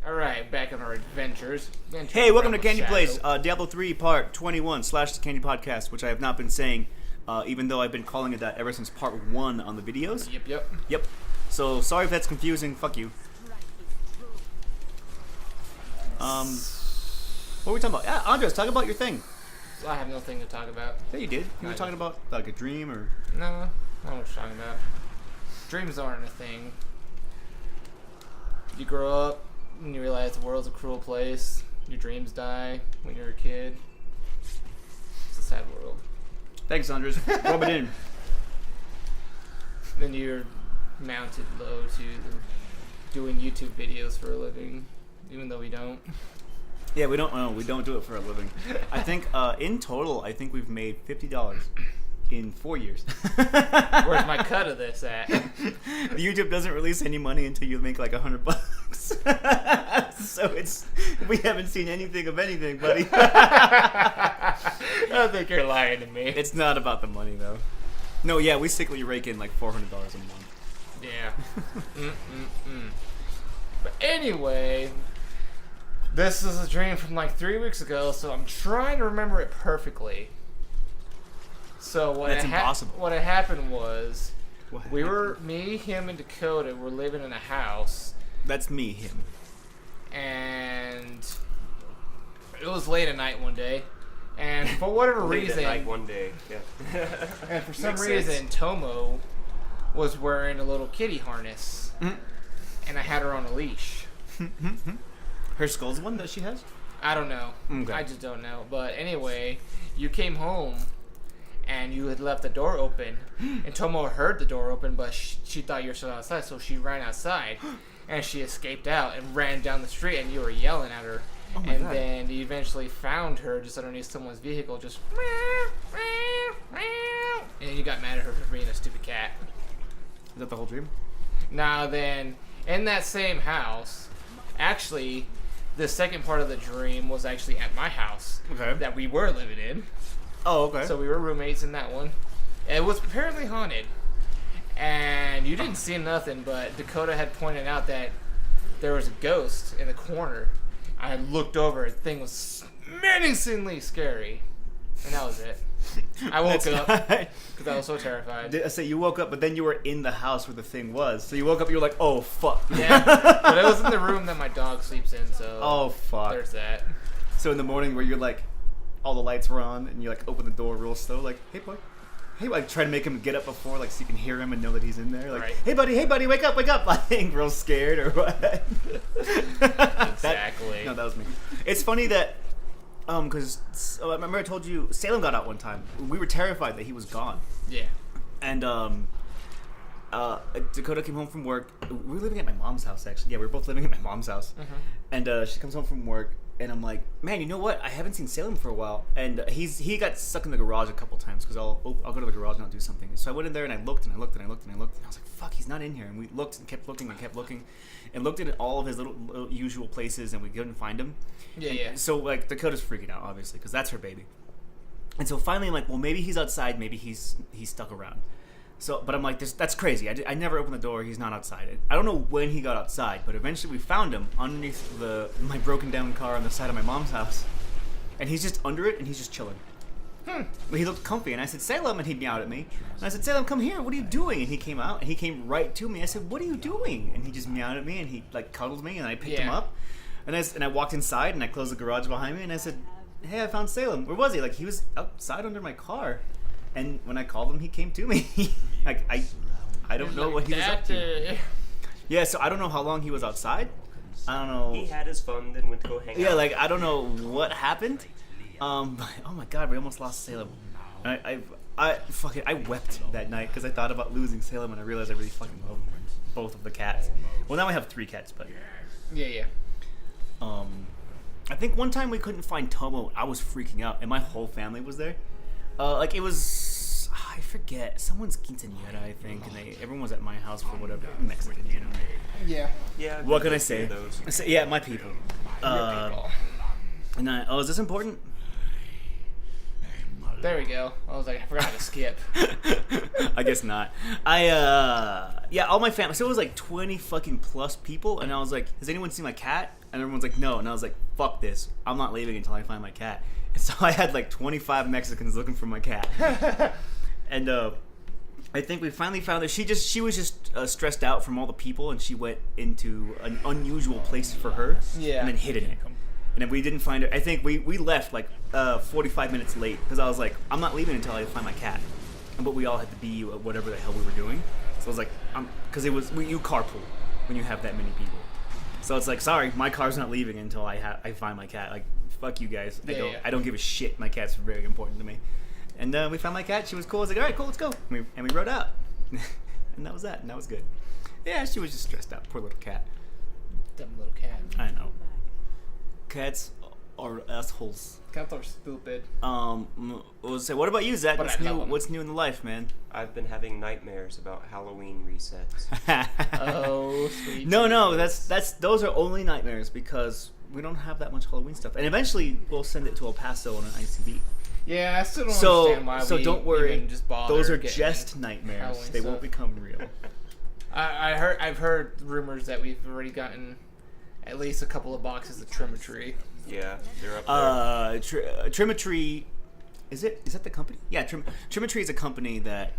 Alright, back on our adventures. Hey, welcome to Candy Plays Diablo 3 Part 21 / the Candy Podcast, which I have not been saying, even though I've been calling it that ever since Part 1 on the videos. Yep. So, sorry if that's confusing. Fuck you. What were we talking about? Yeah, Andres, talk about your thing. I have nothing to talk about. Yeah, you did. You were talking about, like, a dream or... No, I don't know what you're talking about. Dreams aren't a thing. You grow up, and you realize the world's a cruel place. Your dreams die when you're a kid. It's a sad world. Thanks, Andres. Rub it in. Then you're mounted low to doing YouTube videos for a living, even though we don't. Yeah, we don't do it for a living. I think, in total, I think we've made $50 in 4 years. Where's my cut of this at? The YouTube doesn't release any money until you make like $100. So we haven't seen anything of anything, buddy. I think you're lying to me. It's not about the money though. No, yeah, we secretly rake in like $400 a month. Yeah. But anyway, this is a dream from like 3 weeks ago, so I'm trying to remember it perfectly. So That's impossible. What had happened was, me, him, and Dakota were living in a house. That's me, him. And it was late at night one day, and for whatever reason, late at night one day, yeah. And for some reason, Tomo was wearing a little kitty harness, and I had her on a leash. Her skull's one that she has? I don't know. Okay. I just don't know. But anyway, you came home, and you had left the door open, and Tomo heard the door open, but she thought you were still outside, so she ran outside, and she escaped out and ran down the street, and you were yelling at her. Oh my God. Then you eventually found her just underneath someone's vehicle, just and you got mad at her for being a stupid cat. Is that the whole dream? Now then, in that same house, actually, the second part of the dream was actually at my house that we were living in. Oh, okay. So we were roommates in that one. It was apparently haunted. And you didn't see nothing, but Dakota had pointed out that there was a ghost in the corner. I had looked over, the thing was menacingly scary. And that was it. I woke up because I was so terrified. I say you woke up, but then you were in the house where the thing was. So you woke up, you were like, "Oh fuck!" Yeah, but it was in the room that my dog sleeps in. So oh fuck. There's that. So in the morning, where you're like, all the lights were on, and you like open the door real slow, like, "Hey boy, hey," like try to make him get up before, like so you can hear him and know that he's in there. Like, right. hey buddy, wake up!" Like, real scared or what? Exactly. No, that was me. It's funny that. Because I remember I told you Salem got out one time. We were terrified that he was gone. Yeah. And Dakota came home from work. We were living at my mom's house, actually. Yeah, we were both living at my mom's house. And she comes home from work, and I'm like, "Man, you know what? I haven't seen Salem for a while." And he got stuck in the garage a couple times because I'll go to the garage and I'll do something. So I went in there and I looked and I looked and I looked and I looked, and I was like, "Fuck, he's not in here." And we looked and kept looking and kept looking, and looked at all of his little usual places, and we couldn't find him. Yeah. So like Dakota's freaking out, obviously, because that's her baby. And so finally I'm like, well, maybe he's outside, maybe he's stuck around. So, but I'm like, that's crazy. I never opened the door. He's not outside. I don't know when he got outside, but eventually we found him underneath my broken down car on the side of my mom's house, and he's just under it and he's just chilling. But he looked comfy, and I said, "Salem," and he meowed at me. And I said, "Salem, come here. What are you doing?" And he came out, and he came right to me. I said, "What are you doing?" And he just meowed at me, and he like cuddled me, and I picked him up. And I walked inside, and I closed the garage behind me, and I said, "Hey, I found Salem. Where was he?" Like, he was outside under my car. And when I called him, he came to me. Like, I don't know what he was up to. Yeah, so I don't know how long he was outside. I don't know. He had his fun, then went to go hang out. Yeah, like, I don't know what happened. But, oh my God, we almost lost Salem. And I wept that night because I thought about losing Salem, and I realized I really fucking love both of the cats. Well, now I have 3 cats, but... Yeah. I think one time we couldn't find Tomo. I was freaking out, and my whole family was there. Like, it was... I forget. Someone's quinceañera, I think, and everyone was at my house for whatever. Mexican, you know. Yeah. What can I say? Yeah, my people. Your people. And is this important? There we go. I was like, I forgot how to skip. I guess not. Yeah, all my family. So it was like 20 fucking plus people, and I was like, has anyone seen my cat? And everyone's like, no. And I was like, fuck this. I'm not leaving until I find my cat. And so I had like 25 Mexicans looking for my cat. And I think we finally found her. She was just stressed out from all the people, and she went into an unusual place for her. Yeah. And then hid in it. And then we didn't find her. I think we left like 45 minutes late because I was like, I'm not leaving until I find my cat. But we all had to be whatever the hell we were doing. So I was like, because you carpool when you have that many people. So it's like, sorry, my car's not leaving until I find my cat. Like, fuck you guys. I don't give a shit. My cat's very important to me. And we found my cat. She was cool. I was like, all right, cool, let's go. And we rode out. And that was that. And that was good. Yeah, she was just stressed out. Poor little cat. Dumb little cat. I know. Cats are assholes. Cats are stupid. What about you, Zach? But What's new in the life, man? I've been having nightmares about Halloween resets. Oh, sweet. No, those are only nightmares because we don't have that much Halloween stuff. And eventually we'll send it to El Paso on an ICB. Yeah, I still don't understand why So we don't worry. even just bother Those are getting just nightmares. Halloween They stuff. won't become real. I've heard rumors that we've already gotten at least a couple of boxes of Trimetry. Yeah, they're up there. Trimetry, is that the company? Yeah, Trimetry is a company that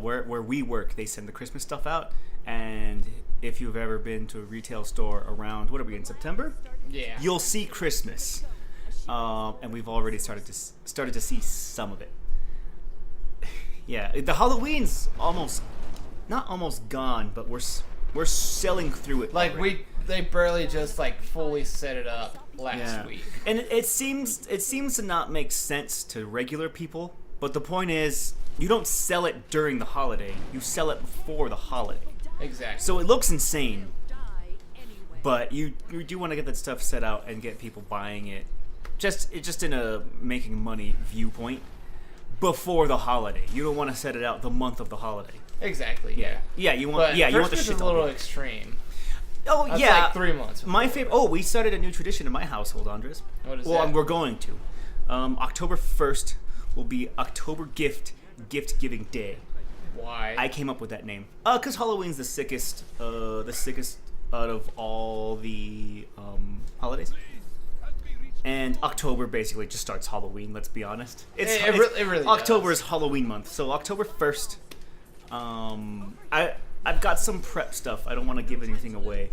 where we work. They send the Christmas stuff out, and if you've ever been to a retail store around, what are we in September? Yeah. You'll see Christmas, and we've already started to see some of it. Yeah, the Halloween's not almost gone, but we're selling through it. Like already. they barely just like fully set it up last week. And it seems to not make sense to regular people, but the point is you don't sell it during the holiday, you sell it before the holiday. Exactly. So it looks insane, but you do want to get that stuff set out and get people buying it just in a making money viewpoint before the holiday. You don't want to set it out the month of the holiday. Exactly. Yeah. Yeah, you want you want the Christmas shit is to a little be- extreme. Oh That's yeah, like 3 months. My favorite. Oh, we started a new tradition in my household, Andres. What is well, that? we're going to. October 1st will be October gift giving day. Why? I came up with that name. Because Halloween's the sickest out of all the holidays. And October basically just starts Halloween. Let's be honest. It really October does. is Halloween month, so October 1st. I've got some prep stuff. I don't want to give anything away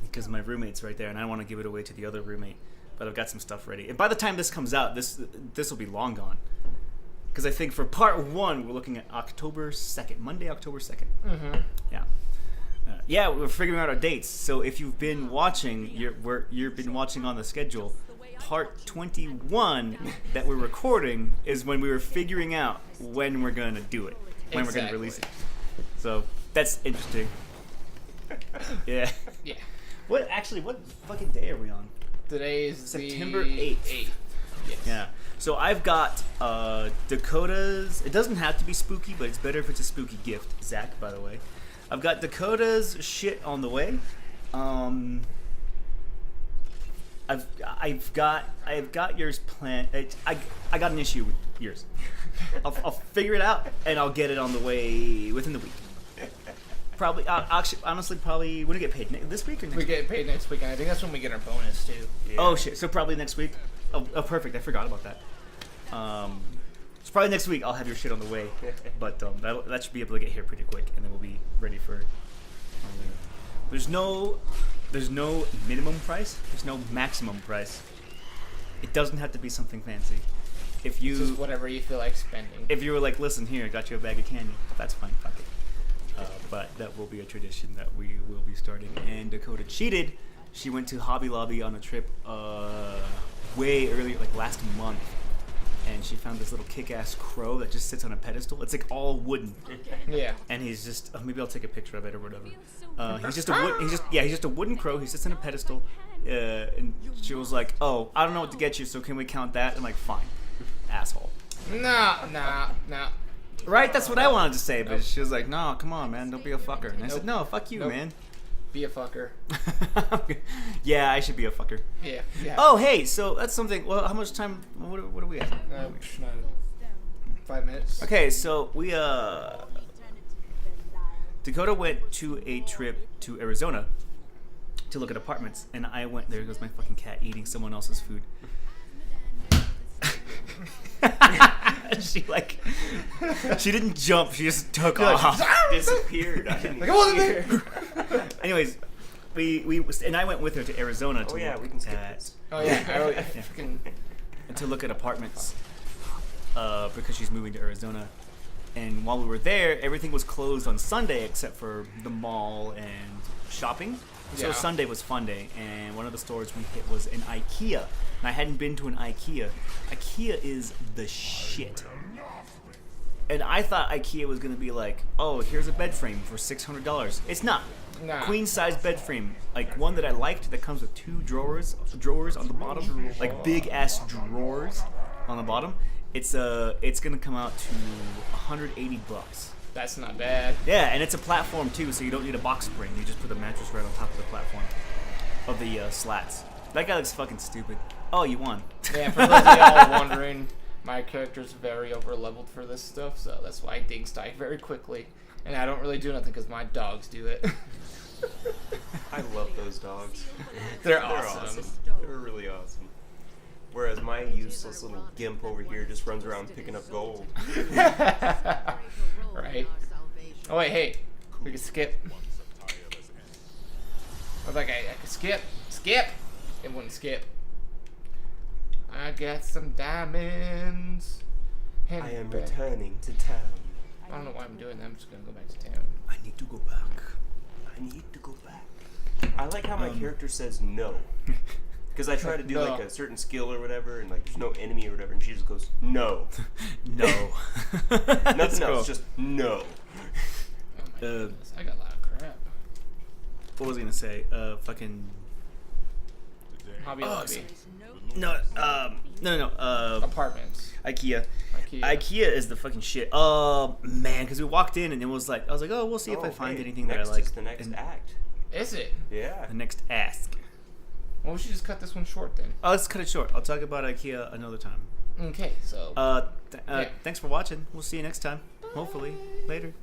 because my roommate's right there, and I don't want to give it away to the other roommate. But I've got some stuff ready. And by the time this comes out, this will be long gone. Because I think for part 1, we're looking at October 2nd, Monday, October 2nd. Mm-hmm. Yeah. Yeah, we're figuring out our dates. So if you've been watching, you've been watching on the schedule. Part 21 that we're recording is when we were figuring out when we're gonna do it, when we're gonna release it. So that's interesting. Yeah. Yeah. What fucking day are we on? Today is September the 8th. Yes. Yeah. So I've got Dakota's. It doesn't have to be spooky, but it's better if it's a spooky gift. Zach, by the way. I've got Dakota's shit on the way. I've got yours planned. I got an issue with yours. I'll figure it out and I'll get it on the way within the week. Probably, actually, honestly, probably when do we get paid this week or next We week? get paid next week, and I think that's when we get our bonus too. Yeah. Oh shit! So probably next week. Oh, perfect. I forgot about that. So probably next week I'll have your shit on the way, but that should be able to get here pretty quick, and then we'll be ready for. There's no minimum price. There's no maximum price. It doesn't have to be something fancy. If you It's just whatever you feel like spending. if you were like, listen here, I got you a bag of candy. That's fine. Fuck it. But that will be a tradition that we will be starting. And Dakota cheated. She went to Hobby Lobby on a trip way earlier, like last month. And she found this little kick-ass crow that just sits on a pedestal. It's like all wooden. Yeah. And he's just maybe I'll take a picture of it or whatever. He's just a wooden crow. He sits on a pedestal. And she was like, "Oh, I don't know what to get you, so can we count that?" I'm like, "Fine, asshole." Nah. Right? That's what I wanted to say, but she was like, "No, come on, man, don't be a fucker." And I said, "No, fuck you, Nope. man." Be a fucker. Yeah, I should be a fucker. Yeah. Yeah. Oh, hey, so that's something. Well, how much time? What are we at? 5 minutes. Okay, so we Dakota went to a trip to Arizona to look at apartments, and I went. There goes my fucking cat eating someone else's food. She didn't jump. She just took off. Disappeared. I didn't Like, I wasn't hear. there. Anyways, we and I went with her to Arizona to Oh yeah, look we can skip at this. Oh yeah. Freaking. to look at apartments because she's moving to Arizona. And while we were there, everything was closed on Sunday except for the mall and shopping. So Yeah. Sunday was fun day, and one of the stores we hit was an IKEA. And I hadn't been to an IKEA. IKEA is the shit. And I thought IKEA was going to be like, oh, here's a bed frame for $600. It's not. Nah. Queen size bed frame, like one that I liked that comes with 2 drawers on the bottom, like big ass drawers on the bottom. It's gonna come out to $180. That's not bad. Yeah, and it's a platform too, so you don't need a box spring. You just put the mattress right on top of the platform of the slats. That guy looks fucking stupid. Oh, you won. Yeah, for those of y'all wondering, my character's very over-leveled for this stuff, so that's why things die very quickly. And I don't really do nothing because my dogs do it. I love those dogs. They're awesome. They're really awesome. Whereas my useless little gimp over here just runs around picking up gold. Right? Oh wait, hey, we can skip. I was like, I could skip. It wouldn't skip. I got some diamonds. Hand I it am back. returning to town. I don't know why I'm doing that. I'm just gonna go back to town. I need to go back. I need to go back. I like how my character says no. Because I try to do No. like a certain skill or whatever, and like there's no enemy or whatever, and she just goes, no. No. Nothing else, just no. Oh my goodness, I got a lot of crap. What was I gonna say? Fucking. Hobby Lobby. No. Apartments. IKEA. IKEA. IKEA is the fucking shit. Oh man, because we walked in and it was like I was like, oh, we'll see if I find hey, anything that I next like. is the next And act. Is it? Yeah. the next ask. Well, we should just cut this one short then. Oh, let's cut it short. I'll talk about IKEA another time. Okay, so. Yeah. Yeah. Thanks for watching. We'll see you next time. Hopefully later.